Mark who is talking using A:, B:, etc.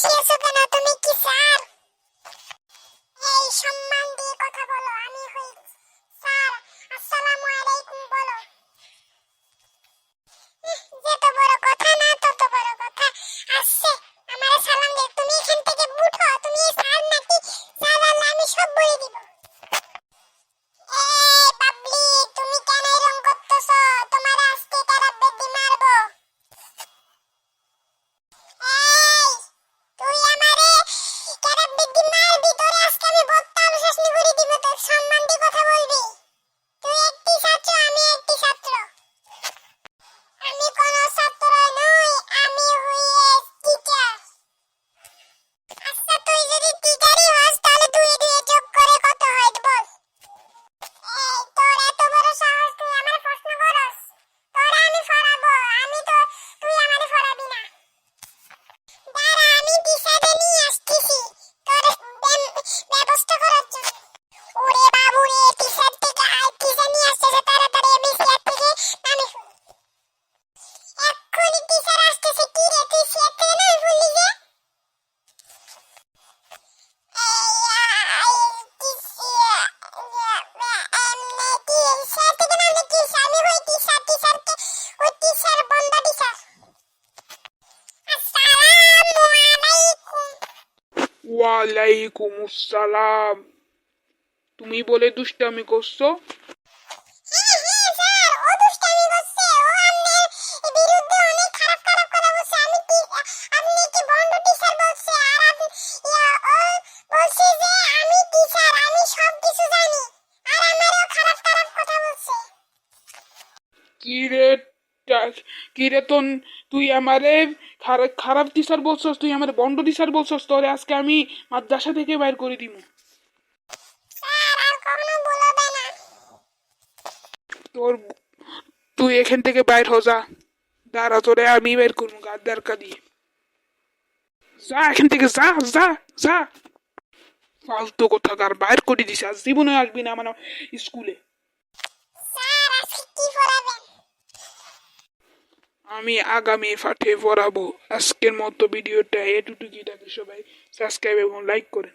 A: দাঁড়িয়েছো কেন? তুমি কি স্যার? এই সম্মান দিয়ে কথা বলো। আমি হই স্যার। আসসালামু আলাইকুম বলো। যত বড় কথা না তত বড় কথা আসছে। আমারে সালাম দে। তুমি এখান থেকে উঠো। তুমি স্যার নাকি জালাল আমি সব বলে দিব। এই বাবলি, তুমি কেন এরকম করতেছো? তোমার আজকে খারাপ বেদি মারবো। এই তুই আমারে খারাপ বেদি মারবি, তোরে আজকে আমি বত্তা আলু চাটনি করে দিব। তোর সম্মান দিয়ে কথা বলবি। তুই একটি ছাত্র, আমি একটি ছাত্র। আমি কোন ছাত্র নই, আমি হই টিচার। আচ্ছা তুই যদি টিচারই হস তাহলে দুই দুই যোগ করে কত হয় বল। এই তোর এত বড় সাহস, তুই আমারে প্রশ্ন করস? তোরা আমি ফরাবো। আমি তো তুই আমারে ফরাবি না। দাঁড়া, আমি টিচারে নিয়ে আসতেছি তোর ব্যবস্থা করার জন্য। ওরে বাবু রে, টিচার থেকে টিচার নিয়ে আসতেছে, তাড়াতাড়ি আমি চেয়ার থেকে নামে শুন। এক্ষুনি টিচার আসতেছে। কি রে, তুই চেয়ার থেকে নামে শুনলি যে?
B: ওয়ালাইকুম আসসালাম। তুমি বলে দুষ্টামি করছো? কিরে কিরে তুই আমারে খারাপ টিচার বলছস? তুই আমারে বন্ড টিচার বলছস? তোরে আজকে আমি মাদ্রাসা থেকে বাইর করে দিব। তোর তুই এখান থেকে বাইর হ যা। দাঁড়া, তোরে আমি বের করবো গাদ্দার দিয়ে। যা এখান থেকে, যা যা যা। ফালতু কোথাকার, বাইর করে দিছে। আজ জীবনে আসবি না আমার স্কুলে। আমি আগামী পাঠে পড়াবো। আজকের মতো ভিডিওটা এটুকুই থাকে। সবাই সাবস্ক্রাইব এবং লাইক করেন।